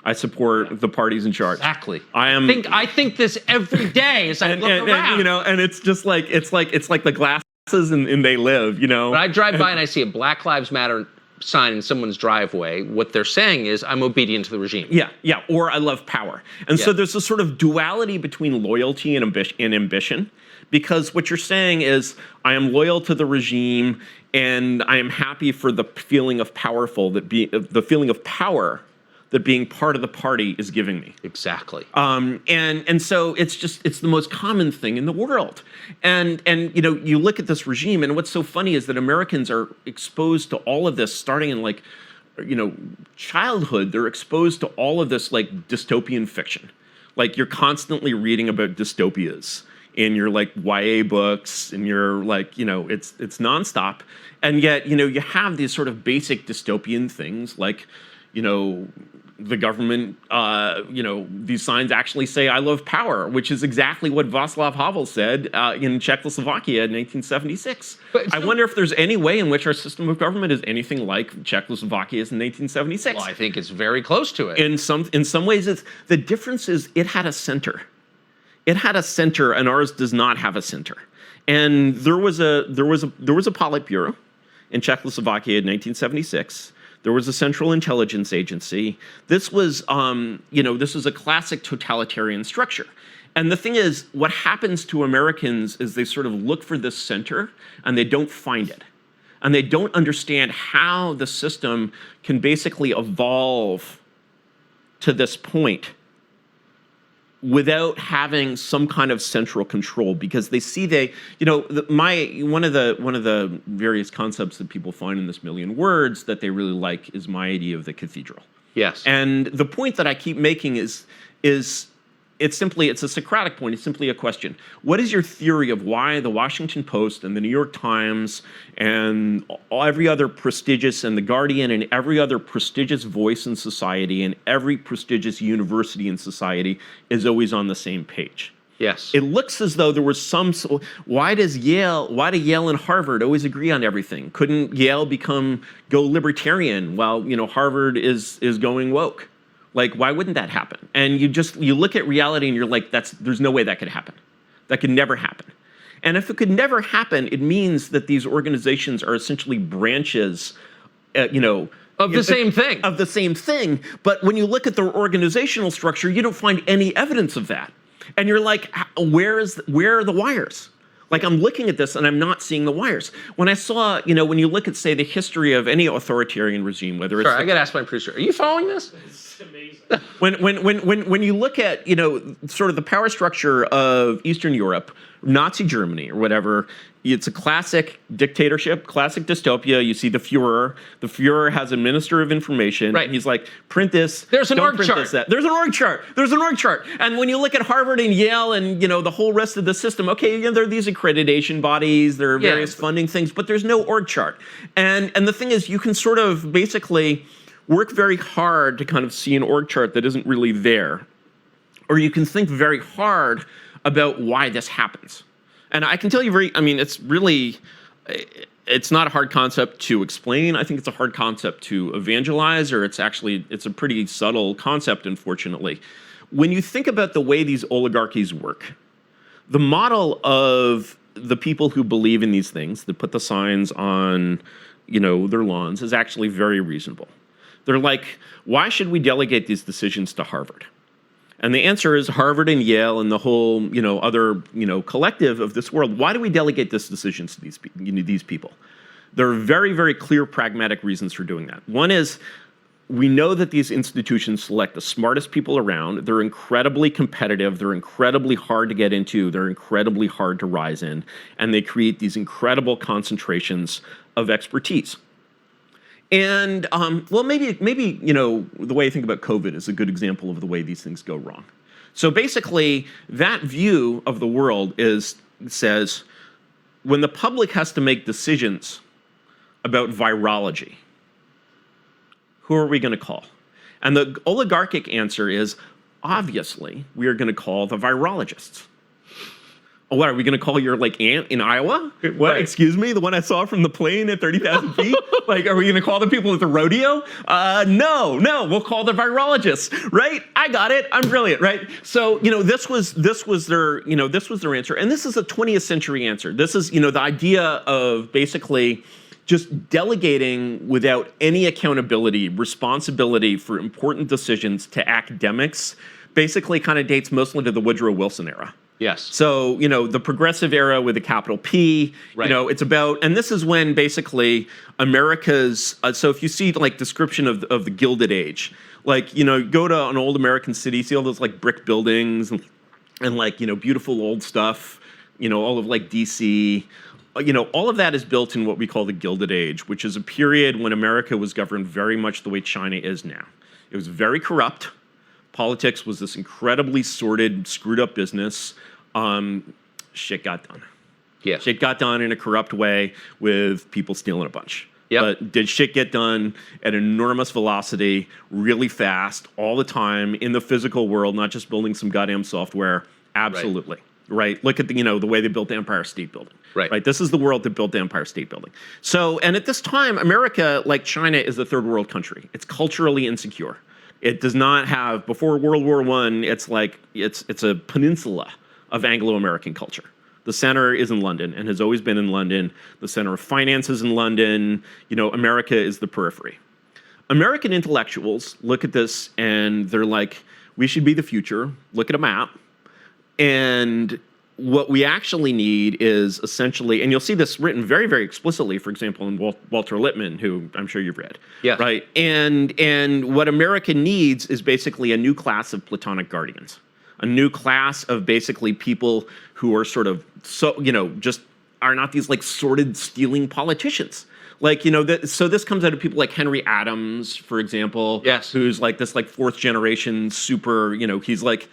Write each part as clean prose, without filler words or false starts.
I support the parties in charge. Exactly. I think this every day as I look around. And it's just like it's like the glasses and they live. When I drive by and I see a Black Lives Matter sign in someone's driveway, what they're saying is, I'm obedient to the regime. Yeah, or I love power. And so there's a sort of duality between loyalty and ambition, because what you're saying is, I am loyal to the regime, and I am happy for the feeling of power that being part of the party is giving me. Exactly. And so it's the most common thing in the world. And you look at this regime, and what's so funny is that Americans are exposed to all of this starting in childhood. They're exposed to all of this like dystopian fiction. Like you're constantly reading about dystopias in your like YA books, and you're like, it's nonstop. And yet, you have these sort of basic dystopian things like, the government, these signs actually say, I love power, which is exactly what Václav Havel said in Czechoslovakia in 1976. I wonder if there's any way in which our system of government is anything like Czechoslovakia's in 1976. Well, I think it's very close to it. In some ways, the difference is it had a center. It had a center, and ours does not have a center. And there was a Politburo in Czechoslovakia in 1976. There was a Central Intelligence Agency. This was, this was a classic totalitarian structure. And the thing is, what happens to Americans is they sort of look for this center, and they don't find it. And they don't understand how the system can basically evolve to this point without having some kind of central control, because they see one of the various concepts that people find in this million words that they really like is my idea of the cathedral. Yes. And the point that I keep making is it's a Socratic point. It's simply a question. What is your theory of why the Washington Post and the New York Times and every other prestigious, and the Guardian and every other prestigious voice in society and every prestigious university in society is always on the same page? Yes. It looks as though there was why do Yale and Harvard always agree on everything? Couldn't Yale go libertarian while, Harvard is going woke? Like, why wouldn't that happen? And you look at reality and you're like, there's no way that could happen. That could never happen. And if it could never happen, it means that these organizations are essentially branches, of the same thing. Of the same thing. But when you look at their organizational structure, you don't find any evidence of that. And you're like, where are the wires? Like, I'm looking at this and I'm not seeing the wires. When I saw, when you look at, say, the history of any authoritarian regime, whether it's... Sorry, I got to ask my producer, are you following this? It's amazing. When you look at, sort of the power structure of Eastern Europe, Nazi Germany or whatever, it's a classic dictatorship, classic dystopia. You see the Führer. The Führer has a minister of information. Right. And he's like, print this. There's an org chart. There's an org chart. There's an org chart. And when you look at Harvard and Yale and, the whole rest of the system, okay, there are these accreditation bodies, there are various funding things, but there's no org chart. And the thing is, you can sort of basically work very hard to kind of see an org chart that isn't really there. Or you can think very hard about why this happens. And I can tell you it's not a hard concept to explain. I think it's a hard concept to evangelize, or it's a pretty subtle concept, unfortunately. When you think about the way these oligarchies work, the model of the people who believe in these things, that put the signs on, their lawns, is actually very reasonable. They're like, why should we delegate these decisions to Harvard? And the answer is Harvard and Yale and the whole, other, collective of this world. Why do we delegate these decisions to these people? There are very, very clear pragmatic reasons for doing that. One is, we know that these institutions select the smartest people around. They're incredibly competitive. They're incredibly hard to get into. They're incredibly hard to rise in. And they create these incredible concentrations of expertise. And, maybe the way I think about COVID is a good example of the way these things go wrong. So basically, that view of the world says, when the public has to make decisions about virology, who are we going to call? And the oligarchic answer is, obviously, we are going to call the virologists. What are we going to call your like aunt in Iowa? What? Right. Excuse me, the one I saw from the plane at 30,000 feet. Like, are we going to call the people at the rodeo? No. We'll call the virologists. Right? I got it. I'm brilliant. Right? So this was their answer, and this is a 20th century answer. This is the idea of basically just delegating without any accountability, responsibility for important decisions to academics. Basically, kind of dates mostly to the Woodrow Wilson era. Yes. So, the progressive era with a capital P, Right. It's about, and this is when basically America's, so if you see like description of the Gilded Age, like, go to an old American city, see all those like brick buildings and like, beautiful old stuff, all of like DC, all of that is built in what we call the Gilded Age, which is a period when America was governed very much the way China is now. It was very corrupt. Politics was this incredibly sordid, screwed up business. Shit got done. Yes. Shit got done in a corrupt way with people stealing a bunch. Yep. But did shit get done at enormous velocity, really fast, all the time, in the physical world, not just building some goddamn software? Absolutely. Right? Look at the way they built the Empire State Building. Right. This is the world that built the Empire State Building. So, and at this time, America, like China, is a third world country. It's culturally insecure. It does not have, before World War I, it's like, it's a peninsula of Anglo-American culture. The center is in London and has always been in London. The center of finance is in London. America is the periphery. American intellectuals look at this and they're like, we should be the future. Look at a map. And what we actually need is essentially, and you'll see this written very, very explicitly, for example, in Walter Lippmann, who I'm sure you've read. Yes. Right? And what America needs is basically a new class of Platonic guardians, a new class of basically people who are sort of, just are not these like sordid, stealing politicians. Like, so this comes out of people like Henry Adams, for example. Yes. Who's like this like fourth generation super, he's like,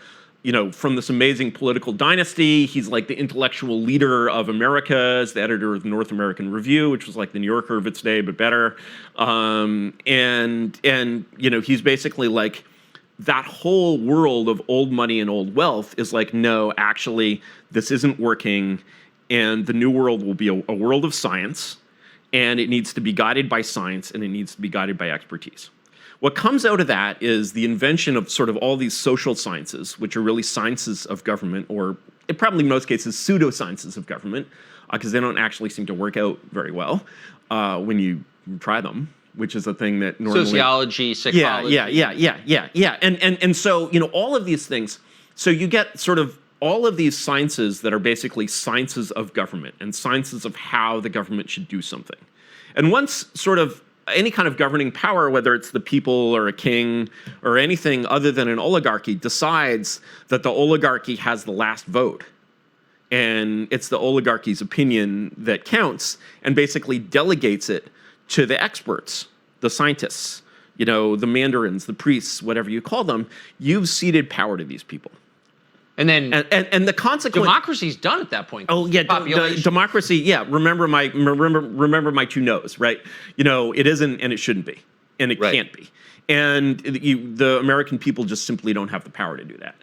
from this amazing political dynasty. He's like the intellectual leader of America, as the editor of the North American Review, which was like the New Yorker of its day, but better. And he's basically like, that whole world of old money and old wealth is like, no, actually, this isn't working. And the new world will be a world of science. And it needs to be guided by science, and it needs to be guided by expertise. What comes out of that is the invention of sort of all these social sciences, which are really sciences of government, or probably in most cases pseudosciences of government, because they don't actually seem to work out very well when you try them, which is a thing that normally... Sociology, psychology. Yeah. And so, all of these things, so you get sort of all of these sciences that are basically sciences of government and sciences of how the government should do something. And once sort of any kind of governing power, whether it's the people or a king or anything other than an oligarchy, decides that the oligarchy has the last vote, and it's the oligarchy's opinion that counts, and basically delegates it to the experts, the scientists, the mandarins, the priests, whatever you call them, you've ceded power to these people. And then and the consequence, democracy's done at that point. Oh yeah, democracy. Yeah, remember my two no's, right? It isn't and it shouldn't be, and it can't be. And the American people just simply don't have the power to do that.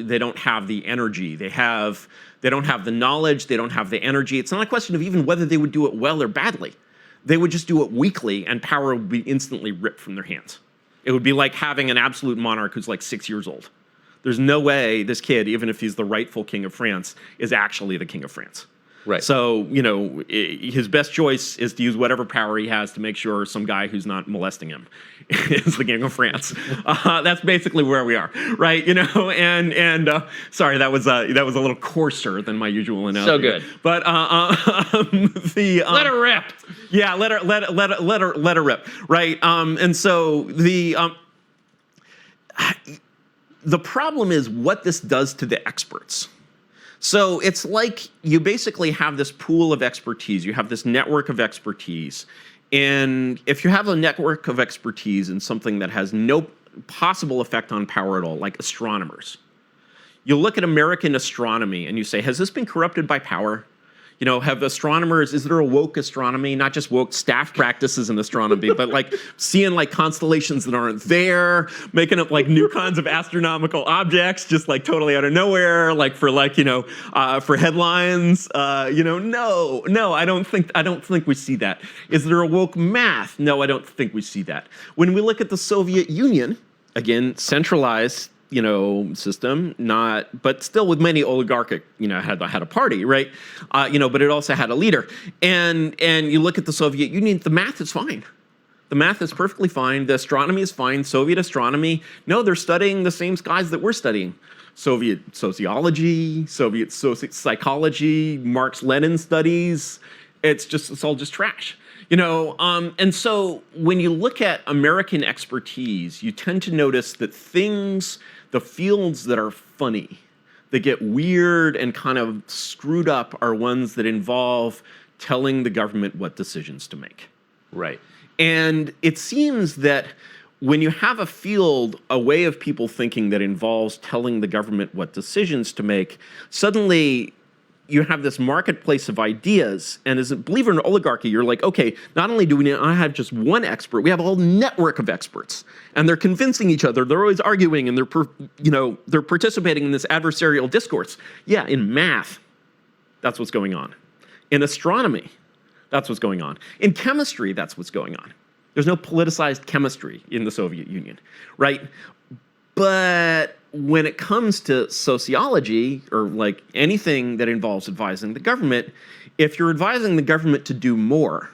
They don't have the energy. They don't have the knowledge. They don't have the energy. It's not a question of even whether they would do it well or badly. They would just do it weakly, and power would be instantly ripped from their hands. It would be like having an absolute monarch who's like 6 years old. There's no way this kid, even if he's the rightful king of France, is actually the king of France. Right. So, his best choice is to use whatever power he has to make sure some guy who's not molesting him is the king of France. That's basically where we are, right? Sorry, that was a little coarser than my usual analogy. So good. But let her rip. Yeah, let her rip, right? And so the problem is what this does to the experts. So it's like you basically have this pool of expertise. You have this network of expertise. And if you have a network of expertise in something that has no possible effect on power at all, like astronomers, you look at American astronomy and you say, has this been corrupted by power? Have astronomers, is there a woke astronomy, not just woke staff practices in astronomy, but like seeing like constellations that aren't there, making up like new kinds of astronomical objects, just like totally out of nowhere, like for for headlines. No, I don't think we see that. Is there a woke math? No, I don't think we see that. When we look at the Soviet Union, again, centralized, system, but still with many oligarchic, had a party, right? But it also had a leader. And you look at the Soviet Union, the math is fine. The math is perfectly fine. The astronomy is fine. Soviet astronomy, no, they're studying the same skies that we're studying. Soviet sociology, Soviet psychology, Marx-Lenin studies. It's all just trash. And so when you look at American expertise, you tend to notice that the fields that are funny, that get weird and kind of screwed up, are ones that involve telling the government what decisions to make. Right. And it seems that when you have a field, a way of people thinking that involves telling the government what decisions to make, suddenly you have this marketplace of ideas, and as a believer in oligarchy, you're like, okay, not only do we not have just one expert, we have a whole network of experts, and they're convincing each other, they're always arguing, and they're participating in this adversarial discourse. Yeah, in math, that's what's going on. In astronomy, that's what's going on. In chemistry, that's what's going on. There's no politicized chemistry in the Soviet Union, right? But when it comes to sociology, or like anything that involves advising the government, if you're advising the government to do more,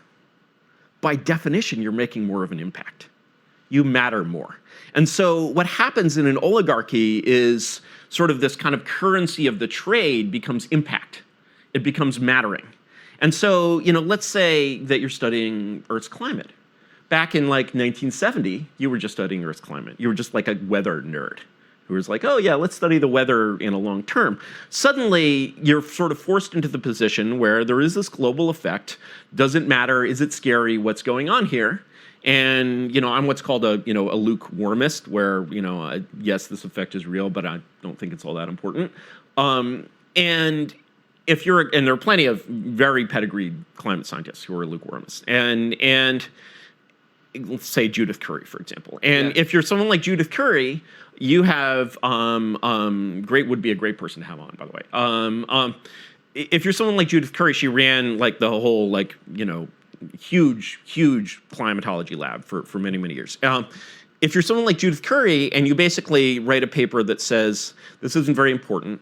by definition, you're making more of an impact. You matter more. And so what happens in an oligarchy is sort of this kind of currency of the trade becomes impact. It becomes mattering. And so, let's say that you're studying Earth's climate. Back in like 1970, you were just studying Earth's climate. You were just like a weather nerd who was like, oh yeah, let's study the weather in a long term. Suddenly, you're sort of forced into the position where there is this global effect. Doesn't matter, is it scary, what's going on here? And, I'm what's called a lukewarmist, where, yes, this effect is real, but I don't think it's all that important. And there are plenty of very pedigreed climate scientists who are lukewarmists. And let's say Judith Curry, for example. And if you're someone like Judith Curry, you have would be a great person to have on, by the way. If you're someone like Judith Curry, she ran like the whole huge climatology lab for many, many years. If you're someone like Judith Curry and you basically write a paper that says this isn't very important,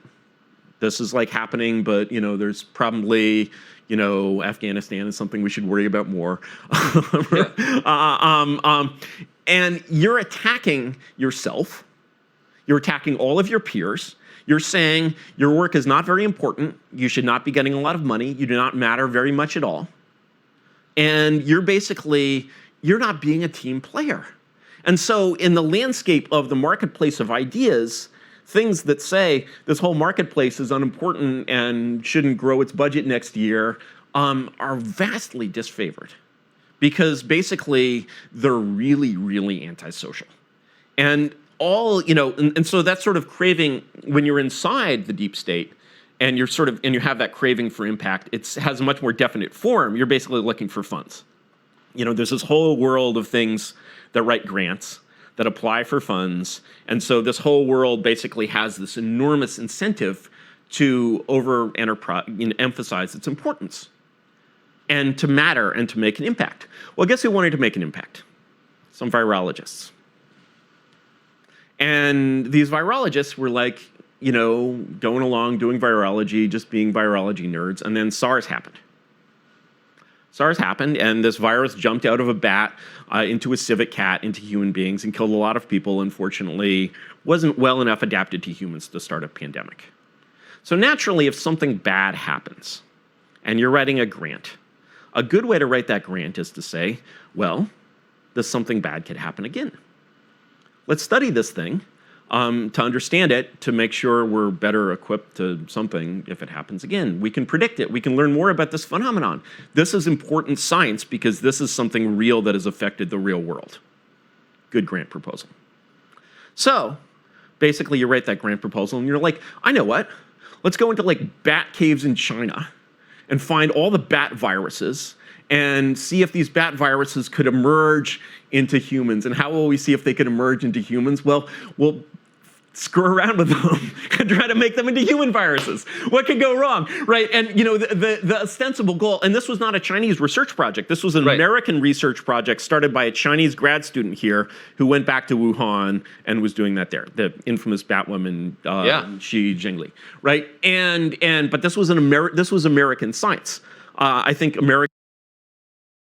this is like happening, but there's probably Afghanistan is something we should worry about more. And you're attacking yourself. You're attacking all of your peers. You're saying your work is not very important. You should not be getting a lot of money. You do not matter very much at all. And you're not being a team player. And so in the landscape of the marketplace of ideas, things that say this whole marketplace is unimportant and shouldn't grow its budget next year are vastly disfavored, because basically they're really, really antisocial. And and so that sort of craving, when you're inside the deep state and you have that craving for impact, it has a much more definite form. You're basically looking for funds. There's this whole world of things that write grants, that apply for funds. And so this whole world basically has this enormous incentive to emphasize its importance and to matter and to make an impact. Well, guess who wanted to make an impact? Some virologists. And these virologists were like, going along, doing virology, just being virology nerds, and then SARS happened. SARS happened, and this virus jumped out of a bat into a civet cat, into human beings, and killed a lot of people. Unfortunately, wasn't well enough adapted to humans to start a pandemic. So naturally, if something bad happens, and you're writing a grant, a good way to write that grant is to say, well, this something bad could happen again. Let's study this thing to understand it, to make sure we're better equipped to something if it happens again. We can predict it. We can learn more about this phenomenon. This is important science because this is something real that has affected the real world. Good grant proposal. So basically you write that grant proposal and you're like, I know what? Let's go into like bat caves in China and find all the bat viruses and see if these bat viruses could emerge into humans. And how will we see if they could emerge into humans? Well, we'll screw around with them and try to make them into human viruses. What could go wrong, right? And the ostensible goal, and this was not a Chinese research project. This was an American research project started by a Chinese grad student here who went back to Wuhan and was doing that there. The infamous Batwoman, Xi Jinping, right? But this was American science. I think American